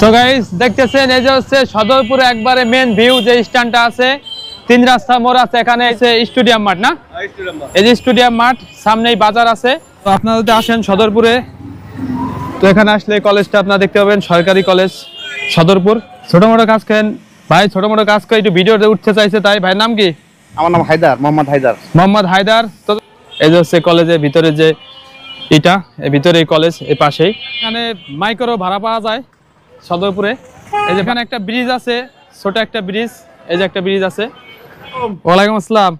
তো গাইস দেখতেছেন এই যে হচ্ছে সদরপুরে একবারে মেন ভিউ যে স্ট্যান্ডটা আছে, তিন রাস্তা মোড় আছে, এখানে আছে স্টেডিয়াম মাঠ না? এই যে স্টেডিয়াম মাঠ, সামনেই বাজার আছে। তো আপনারা যদি আসেন সদরপুরে, তো এখানে আসলে কলেজটা আপনারা দেখতে পাবেন, সরকারি কলেজ সদরপুর। ছোট মোটো কাজ করেন ভাই, ছোট মোটো কাজ করে একটু ভিডিওতে উঠতে চাইছে, তাই ভাই নাম কি? আমার নাম হায়দার, মোহাম্মদ হায়দার। মোহাম্মদ হায়দার। তো এই যে হচ্ছে কলেজের ভিতরে যে এটা, এর ভিতরে এই কলেজ, এই পাশেই। এখানে মাইক্রো ভাড়া পাওয়া যায় সদরপুরে। এই যেখানে একটা ব্রিজ আছে, ছোট একটা ব্রিজ, এই যে একটা ব্রিজ আছে। ওয়ালাইকুম আসসালাম।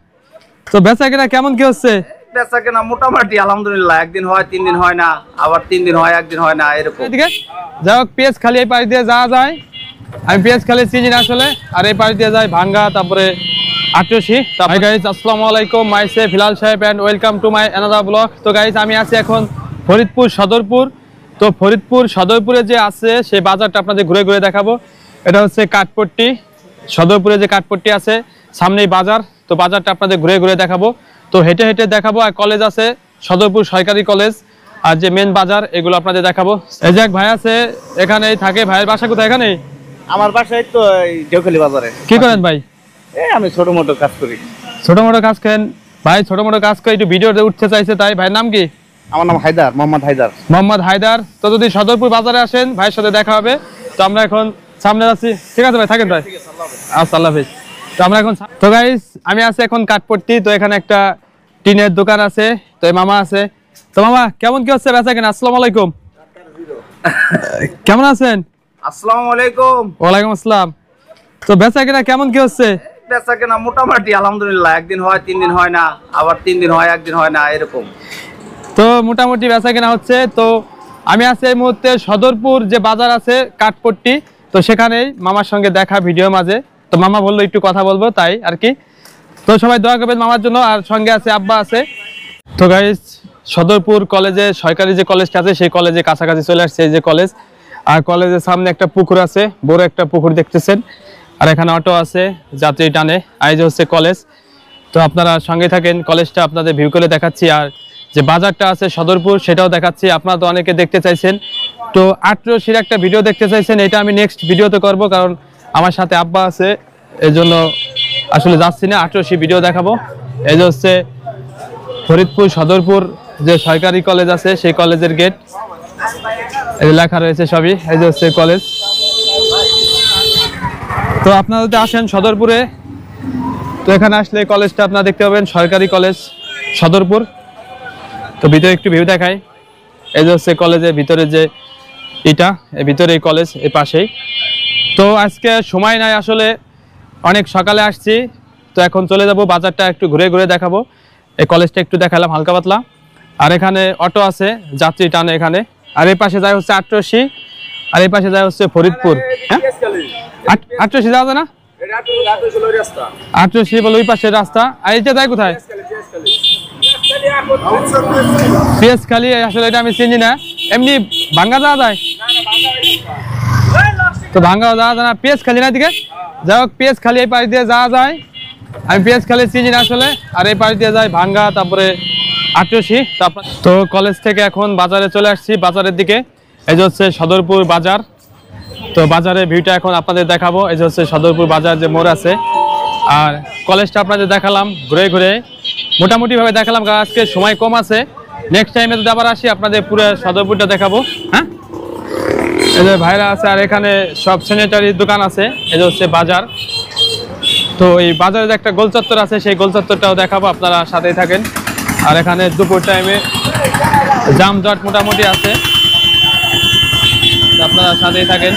তো বেচা কেনা কেমন কি হচ্ছে? বেচা কেনা মোটামুটি আলহামদুলিল্লাহ, একদিন হয় 3 দিন হয় না, আবার 3 দিন হয় একদিন হয় না, এরকম। এদিকে যাই হোক, পেঁয়াজ খালি এই পাশ দিয়ে যাওয়া যায়, আমি পেঁয়াজ খালি চিনি না আসলে। আর এই পাশ দিয়ে যায় ভাঙ্গা, তারপরে আটরশি। হাই গাইস, আসসালামু আলাইকুম, my self Hilal Saheb and welcome to my another blog. তো গাইস আমি আছি এখন ফরিদপুর সদরপুর। তো ফরিদপুর সদরপুরে যে আছে সেই বাজারটা আপনাদের ঘুরে ঘুরে দেখাবো। এটা হচ্ছে কাঠপট্টি, সদরপুরে যে কাঠপট্টি আছে সামনেই বাজার। তো বাজারটা আপনাদের ঘুরে ঘুরে দেখাবো, তো হেঁটে হেঁটে দেখাবো। আর কলেজ আছে সদরপুর সরকারি কলেজ, আর যে মেন বাজার এগুলো আপনাদের দেখাবো। এই যে এক ভাই আছে এখানেই থাকে। ভাইয়ের বাসা কোথায়? এখানে আমার বাসায় তো দেওখালি বাজারে। কি করেন ভাই? আমি ছোট মোটো কাজ করি। ছোট মোটো কাজ করেন ভাই, ছোট মোটো কাজ করে একটু ভিডিওতে উঠতে চাইছে, তাই ভাইয়ের নাম কি? আমার নাম হায়দার, মোহাম্মদ হায়দার। মোহাম্মদ হায়দার। তো যদি সদরপুর বাজারে আসেন ভাইয়ের সাথে দেখা হবে। তো আমরা এখন সামনে আছি, ঠিক আছে ভাই, থাকেন ভাই। আচ্ছা, আল্লাহ হাফেজ। তো আমরা এখন, তো গাইস আমি আছি এখন কাঠপট্টি। তো এখানে একটা টিনের দোকান আছে, তো এই মামা আছে। তো মামা কেমন কি হচ্ছে বেচা কেনা? আসসালামু আলাইকুম। কেমন আছেন? আসসালামু আলাইকুম। ওয়ালাইকুম আসসালাম। তো বেচা কেনা কেমন কি হচ্ছে? বেচা কেনা মোটামুটি আলহামদুলিল্লাহ, একদিন হয় 3 দিন হয় না, আবার 3 দিন হয় একদিন হয় না, এরকম। তো মোটামুটি বেচা কেনা হচ্ছে। তো আমি আছি এই মুহূর্তে সদরপুর যে বাজার আছে কাঠপট্টি, তো সেখানেই মামার সঙ্গে দেখা ভিডিও মাঝে। তো মামা বললো একটু কথা বলবো, তাই আর কি। তো সবাই দোয়া করবেন মামার জন্য। আর সঙ্গে আছে আব্বা আছে। তো গাইস সদরপুর কলেজে, সরকারি যে কলেজটা আছে সেই কলেজে কাছাকাছি চলে আসছে, এই যে কলেজ। আর কলেজের সামনে একটা পুকুর আছে, বড় একটা পুকুর দেখতেছেন। আর এখানে অটো আছে যাত্রী টানে। আর এই যে হচ্ছে কলেজ। তো আপনারা সঙ্গে থাকেন, কলেজটা আপনাদের ভিউ করে দেখাচ্ছি। আর যে বাজারটা আছে সদরপুর সেটাও দেখাচ্ছি। আপনারা তো অনেকে দেখতে চাইছেন, তো আটরশির একটা ভিডিও দেখতে চাইছেন, এটা আমি নেক্সট ভিডিওতে করব, কারণ আমার সাথে আব্বা আছে, এই জন্য আসলে যাচ্ছি না। আটরশি ভিডিও দেখাবো। এই যে হচ্ছে ফরিদপুর সদরপুর যে সরকারি কলেজ আছে সেই কলেজের গেট, এই লেখা রয়েছে সবই। এই যে হচ্ছে কলেজ। তো আপনারা যদি আসেন সদরপুরে, তো এখানে আসলে কলেজটা আপনারা দেখতে পাবেন, সরকারি কলেজ সদরপুর। তো ভিতরে একটু ভিউ দেখাই। এই যে হচ্ছে কলেজের ভিতরে যে এটা, এর ভিতরে এই কলেজ, এই পাশেই। তো আজকে সময় নাই আসলে, অনেক সকালে আসছি। তো এখন চলে যাব, বাজারটা একটু ঘুরে ঘুরে দেখাবো। এই কলেজটা একটু দেখালাম হালকা পাতলা। আর এখানে অটো আছে যাত্রী টানে এখানে। আর এই পাশে যায় হচ্ছে আটরশি, আর এই পাশে যায় হচ্ছে ফরিদপুর। হ্যাঁ, আটরশি যাওয়া যায় না? আটরশি বলে ওই পাশের রাস্তা। আর এটা যায় কোথায়? পিএসখালী। আসলে এটা আমি চিনি না। এমনি ভাঙ্গা যাওয়া যায়? তো ভাঙ্গা যাওয়া যায় না, পিএসখালী না দিকে। যাই হোক, পিএসখালী এই পাশ দিয়ে যাওয়া যায়, আমি পিএসখালী চিনি না আসলে। আর এই পাশ দিয়ে যায় ভাঙ্গা, তারপরে আটরশি। তো কলেজ থেকে এখন বাজারে চলে আসছি, বাজারের দিকে। এই যে হচ্ছে সদরপুর বাজার। তো বাজারের ভিউটা এখন আপনাদের দেখাবো। এই যে হচ্ছে সদরপুর বাজার যে মোড় আছে। আর কলেজটা আপনাদের দেখালাম ঘুরে ঘুরে, মোটামুটি ভাবে দেখালাম, কারণ আজকে সময় কম আছে। নেক্সট টাইমে যদি আবার আসি আপনাদের পুরো সদরপুরটা দেখাবো। হ্যাঁ, এই যে ভাইরা আছে, আর এখানে সব স্যানিটারির দোকান আছে। এই যে হচ্ছে বাজার। তো এই বাজারে একটা গোল চত্বর আছে, সেই গোল চত্বরটাও দেখাবো, আপনারা সাথেই থাকেন। আর এখানে দুপুর টাইমে জামজট মোটামুটি আছে, আপনারা সাথেই থাকেন।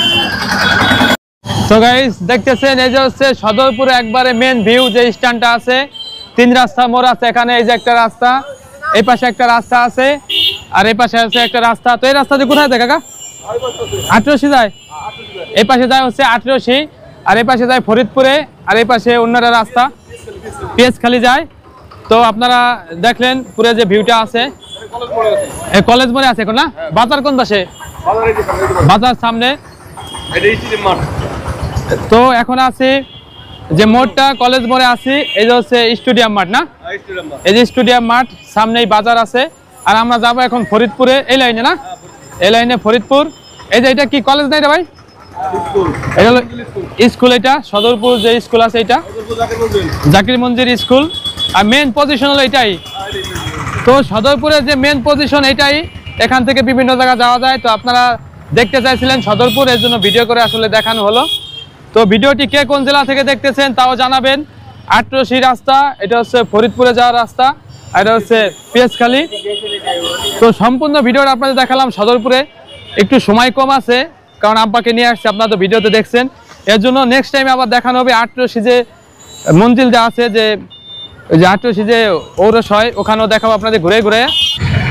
তো গাইস দেখতেছেন এই যে হচ্ছে সদরপুরে একবারে মেন ভিউ যে স্ট্যান্ডটা আছে, তিন রাস্তা মোড় আছে এখানে। এই যে একটা রাস্তা, এই পাশে একটা রাস্তা আছে, আর এই পাশে আছে একটা রাস্তা। তো এই রাস্তা দিয়ে কোথায় যায় কাকা? আটরশি যায়। এই পাশে যায় হচ্ছে আটরশি, আর এই পাশে যায় ফরিদপুরে, আর এই পাশে অন্যরা রাস্তা পিএসখালী যায়। তো আপনারা দেখলেন পুরো যে ভিউটা আছে, এই কলেজ মোড়ে আছে এখন না? বাজার কোন পাশে? বাজার সামনে। তো এখন আছি যে মোড়টা কলেজ মোড়ে আছি, এই যে হচ্ছে স্টেডিয়াম মাঠ না? এই যে স্টেডিয়াম মাঠ, সামনেই বাজার আছে। আর আমরা যাবো এখন ফরিদপুরে, এই লাইনে না? এই লাইনে ফরিদপুর। এই যে এটা কি কলেজ নাই রে ভাই? এটা হলো স্কুল, এটা সদরপুর যে স্কুল আছে এটা জাকির মঞ্জির স্কুল। আর মেন পজিশন হলো এটাই। তো সদরপুরের যে মেন পজিশন এটাই, এখান থেকে বিভিন্ন জায়গা যাওয়া যায়। তো আপনারা দেখতে চাইছিলেন সদরপুর, এর জন্য ভিডিও করে আসলে দেখানো হলো। তো ভিডিওটি কে কোন জেলা থেকে দেখতেছেন তাও জানাবেন। আটরশি রাস্তা, এটা হচ্ছে ফরিদপুরে যাওয়ার রাস্তা, আর এটা হচ্ছে পিএসখালী। তো সম্পূর্ণ ভিডিওটা আপনাদের দেখালাম সদরপুরে। একটু সময় কম আছে কারণ আব্বাকে নিয়ে আসছে, আপনারা তো ভিডিওতে দেখছেন। এর জন্য নেক্সট টাইম আবার দেখানো হবে আটরশি যে মঞ্জিল যা আছে, যে আটরশি যে ঔরস হয়, ওখানেও দেখাবো আপনাদের ঘুরে ঘুরে।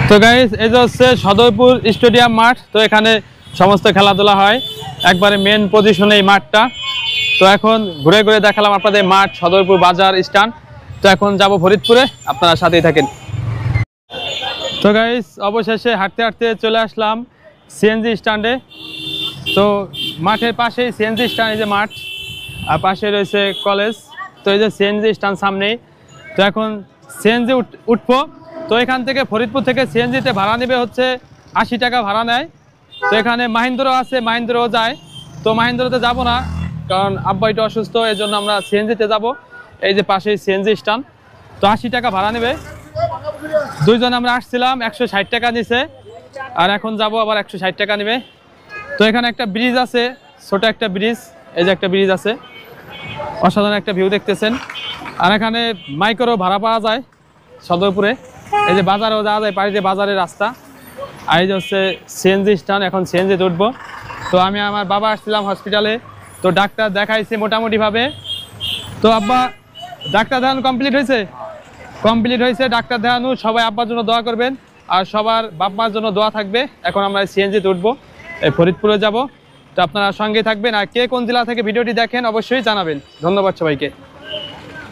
তো গাইস, এই যে হচ্ছে সদরপুর স্টেডিয়াম মাঠ। তো এখানে সমস্ত খেলাধুলা হয়, একবারে মেন পজিশনে এই মাঠটা। তো এখন ঘুরে ঘুরে দেখালাম আপনাদের মাঠ, সদরপুর বাজার স্ট্যান্ড। তো এখন যাব ফরিদপুরে, আপনারা সাথেই থাকেন। তো গাইস, অবশেষে হাঁটতে হাঁটতে চলে আসলাম সিএনজি স্ট্যান্ডে। তো মাঠের পাশেই সিএনজি স্ট্যান্ড, এই যে মাঠ, আর পাশে রয়েছে কলেজ। তো এই যে সিএনজি স্ট্যান্ড সামনেই। তো এখন সিএনজি উঠবো। তো এখান থেকে ফরিদপুর থেকে সিএনজিতে ভাড়া নেবে হচ্ছে 80 টাকা ভাড়া নেয়। তো এখানে মাহিন্দ্র আছে, মাহিন্দ্রও যায়। তো মাহিন্দ্রতে যাব না কারণ আব্বা একটু অসুস্থ, এই জন্য আমরা সিএনজিতে যাব। এই যে পাশেই সিএনজি স্ট্যান্ড। তো 80 টাকা ভাড়া নেবে। দুইজন আমরা আসছিলাম, 160 টাকা নিছে, আর এখন যাব আবার 160 টাকা নেবে। তো এখানে একটা ব্রিজ আছে, ছোট একটা ব্রিজ, এই যে একটা ব্রিজ আছে, অসাধারণ একটা ভিউ দেখতেছেন। আর এখানে মাইক্রো ভাড়া পাওয়া যায় সদরপুরে। এই যে বাজারেও যাওয়া যায়, পাড়িতে বাজারের রাস্তা। আর এই যে হচ্ছে সিএনজি স্ট্যান্ড, এখন সিএনজিতে উঠবো। তো আমি আমার বাবা আসছিলাম হসপিটালে, তো ডাক্তার দেখাইছে মোটামুটিভাবে। তো আব্বা ডাক্তার দেখানো কমপ্লিট হয়েছে? কমপ্লিট হয়েছে ডাক্তার দেখানো। সবাই আব্বার জন্য দোয়া করবেন, আর সবার বাপ মার জন্য দোয়া থাকবে। এখন আমরা সিএনজিতে উঠবো, এই ফরিদপুরে যাব। তো আপনারা সঙ্গে থাকবেন, আর কে কোন জেলা থেকে ভিডিওটি দেখেন অবশ্যই জানাবেন। ধন্যবাদ সবাইকে।